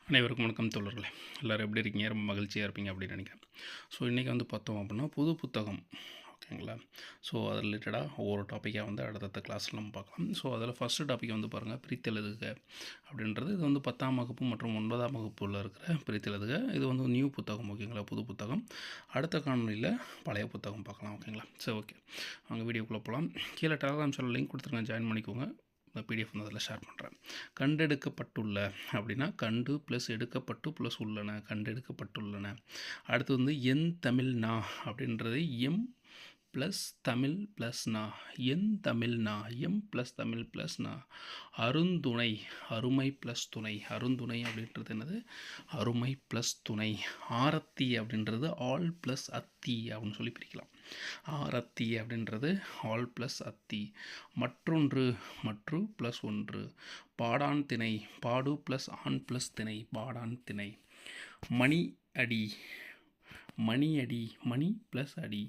அனைவருக்கும் வணக்கம் தோழர்களே. எல்லோரும் எப்படி இருக்கீங்க? ரொம்ப மகிழ்ச்சியாக இருப்பீங்க அப்படின்னு நினைக்கிறேன். ஸோ இன்றைக்கி பார்த்தோம் அப்படின்னா புது புத்தகம், ஓகேங்களா? ஸோ அது ரிலேட்டடாக ஒவ்வொரு டாப்பிக்காக அடுத்தடுத்த கிளாஸில் நம்ம பார்க்கலாம். ஸோ அதில் ஃபஸ்ட்டு டாபிக் பாருங்கள், பிரித்தெழுதுக அப்படின்றது. இது 10ஆம் வகுப்பு மற்றும் 9ஆம் வகுப்பில் இருக்கிற பிரித்தெழுதுக. இது நியூ புத்தகம், ஓகேங்களா? புது புத்தகம். அடுத்த காணொலியில் பழைய புத்தகம் பார்க்கலாம், ஓகேங்களா? சரி, ஓகே, அவங்க வீடியோக்குள்ளே போகலாம். கீழே டெலகிராம் சேனல் லிங்க் கொடுத்துருங்க, ஜாயின் பண்ணிக்கோங்க. பிடிஎஃப் அதில் ஷேர் பண்ணுறேன். கண்டெடுக்கப்பட்டுள்ள அப்படின்னா கண்டு ப்ளஸ் எடுக்கப்பட்டு ப்ளஸ் உள்ளன, கண்டெடுக்கப்பட்டுள்ளன. அடுத்து என் தமிழ் நா அப்படின்றது எம் ப்ளஸ் தமிழ் ப்ளஸ் நா, என் தமிழ் நா, எம் ப்ளஸ் தமிழ் ப்ளஸ் நா. அருந்துணை, அருமை ப்ளஸ் துணை, அருந்துணை அப்படின்றது என்னது? அருமை ப்ளஸ் துணை. ஆரத்தி அப்படின்றது ஆல் ப்ளஸ் அத்தி அப்படின்னு சொல்லி பிரிக்கலாம். ஆரத்தி அப்படின்றது ஆல் ப்ளஸ் அத்தி. மற்றொன்று, மற்று ப்ளஸ் ஒன்று. பாடான் திணை, பாடு ப்ளஸ் ஆண் ப்ளஸ் திணை, பாடான் திணை. மணி அடி, மணி அடி, மணி ப்ளஸ் அடி.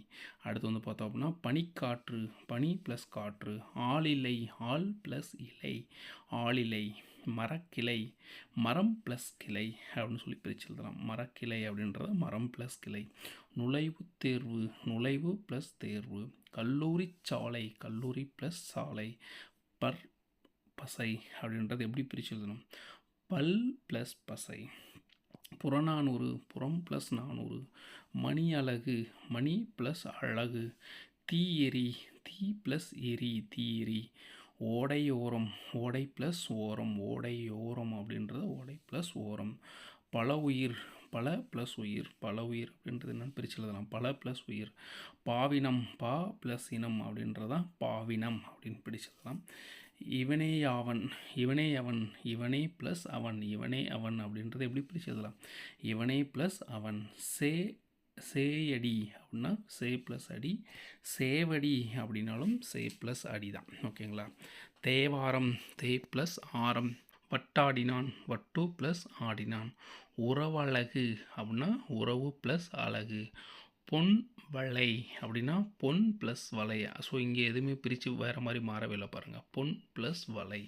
அடுத்து பார்த்தோம் அப்படின்னா பனிக்காற்று, பனி ப்ளஸ் காற்று. ஆளிலை, ஆள் ப்ளஸ் இலை, ஆளிலை. மரக்கிளை, மரம் ப்ளஸ் கிளை அப்படின்னு சொல்லி பிரித்து எழுதலாம். மரக்கிளை அப்படின்றது மரம் ப்ளஸ் கிளை. நுழைவு தேர்வு, நுழைவு ப்ளஸ் தேர்வு. கல்லூரி சாலை, கல்லூரி ப்ளஸ் சாலை. பசை அப்படின்றது எப்படி பிரித்து எழுதணும்? பல் ப்ளஸ் பசை. புறநானூறு, புறம் ப்ளஸ் நானூறு. மணி அழகு, மணி ப்ளஸ் அழகு. தீயெறி, தீ ப்ளஸ் எரி, தீயெறி. ஓடையோரம், ஓடை ப்ளஸ் ஓரம், ஓடையோரம் அப்படின்றது ஓடை ப்ளஸ் ஓரம். பல உயிர், பல ப்ளஸ் உயிர், பல உயிர் அப்படின்றது என்னென்னு பிரித்து எழுதலாம். பல ப்ளஸ் உயிர். பாவினம், பா ப்ளஸ் இனம் அப்படின்றதான் பாவினம் அப்படின்னு பிரித்து எழுதலாம். இவனே அவன், இவனே அவன், இவனே ப்ளஸ் அவன், இவனே அவன் அப்படின்றது எப்படி பிரித்து எழுதலாம்? இவனே ப்ளஸ் அவன். சேயடி அப்படின்னா சே ப்ளஸ் அடி, சேவடி அப்படின்னாலும் சே ப்ளஸ் அடி தான், ஓகேங்களா? தேவாரம், தே ப்ளஸ் ஆரம். வட்டாடினான், வட்டு ப்ளஸ் ஆடினான். உறவழகு அப்படின்னா உறவு ப்ளஸ் அழகு. பொன் வளை அப்படின்னா பொன் ப்ளஸ் வளை. ஸோ இங்கே எதுவுமே பிரித்து வேறு மாதிரி மாறவே இல்லை பாருங்கள். பொன் ப்ளஸ் வளை.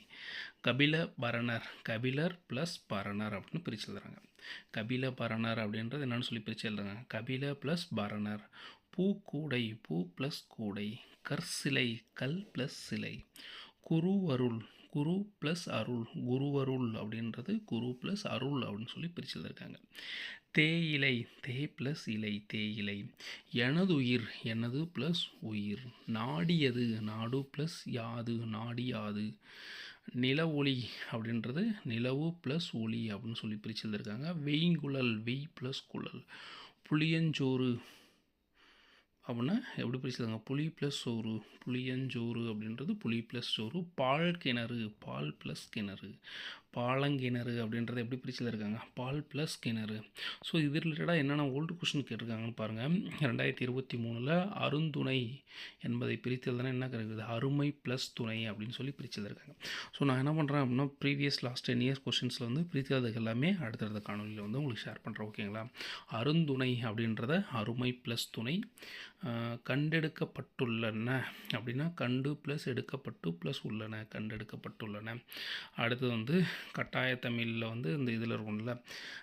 கபில பரணர், கபிலர் ப்ளஸ் பரணர் அப்படின்னு பிரித்து எழுதுறாங்க. கபில பரணர் அப்படின்றது என்னென்னு சொல்லி பிரித்து எழுதுறாங்க. கபில ப்ளஸ் பரணர். பூக்கூடை, பூ ப்ளஸ் கூடை. கற்சிலை, கல் ப்ளஸ் சிலை. குருவருள், குரு ப்ளஸ் அருள், குருவருள் அப்படின்றது குரு ப்ளஸ் அருள் அப்படின்னு சொல்லி பிரித்து எழுதியிருக்காங்க. தேயிலை, தே ப்ளஸ் இலை, தேயிலை. எனதுயிர், எனது ப்ளஸ் உயிர். நாடியது, நாடு ப்ளஸ் யாது, நாடியாது. நில ஒளி அப்படின்றது நிலவு ப்ளஸ் ஒளி அப்படின்னு சொல்லி பிரித்து எழுதியிருக்காங்க. வெய்குழல், வெய் ப்ளஸ் குழல். புளியஞ்சோறு அப்படின்னா எப்படி பிரிச்சுதாங்க? புளி ப்ளஸ் சோறு, புளியஞ்சோறு அப்படின்றது புளி ப்ளஸ் சோறு. பால் கிணறு, பால் ப்ளஸ் கிணறு. பாலங்கிணறு அப்படின்றத எப்படி பிரிச்சுல இருக்காங்க? பால் ப்ளஸ் கிணறு. ஸோ இது ரிலேட்டடாக என்னென்ன ஓல்டு கொஷின் கேட்டிருக்காங்கன்னு பாருங்கள். 2023 அருந்துணை என்பதை பிரித்தல்தானே என்ன கிடைக்குது? அருமை ப்ளஸ் துணை அப்படின்னு சொல்லி பிரிச்செழுதிருக்காங்க. ஸோ நான் என்ன பண்ணுறேன் அப்படின்னா லாஸ்ட் 10 இயர்ஸ் கொஷின்ஸில் பிரித்ததுக்கு எல்லாமே அடுத்தடுத்த காணொலியில் உங்களுக்கு ஷேர் பண்ணுறேன், ஓகேங்களா? அருந்துணை அப்படின்றத அருமை ப்ளஸ் துணை. கண்டெடுக்கப்பட்டுள்ளன அப்படின்னா கண்டு ப்ளஸ் எடுக்கப்பட்டு ப்ளஸ் உள்ளன, கண்டெடுக்கப்பட்டுள்ளன. அடுத்து கட்டாய தமிழில் இந்த இதில் இருக்கும்ல,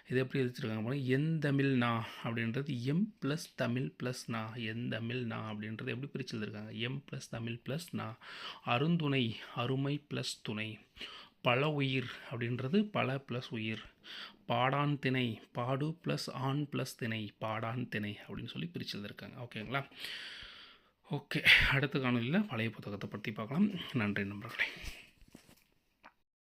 இது எப்படி எழுதிச்சிருக்காங்க பாருங்கள். என் தமிழ் நா அப்படின்றது எம் ப்ளஸ் தமிழ் ப்ளஸ் நா, என் தமிழ் நா அப்படின்றது எப்படி பிரித்து எழுதிருக்காங்க? எம் ப்ளஸ் தமிழ் ப்ளஸ் நா. அருந்துணை, அருமை ப்ளஸ் துணை. பல உயிர் அப்படின்றது பல ப்ளஸ் உயிர். பாடான் திணை, பாடு ப்ளஸ் ஆண் ப்ளஸ் திணை, பாடான் திணை அப்படின்னு சொல்லி பிரித்து எழுதிருக்காங்க, ஓகேங்களா? ஓகே, அடுத்த காணொலியில் பழைய புத்தகத்தை பற்றி பார்க்கலாம். நன்றி நண்பர்களே.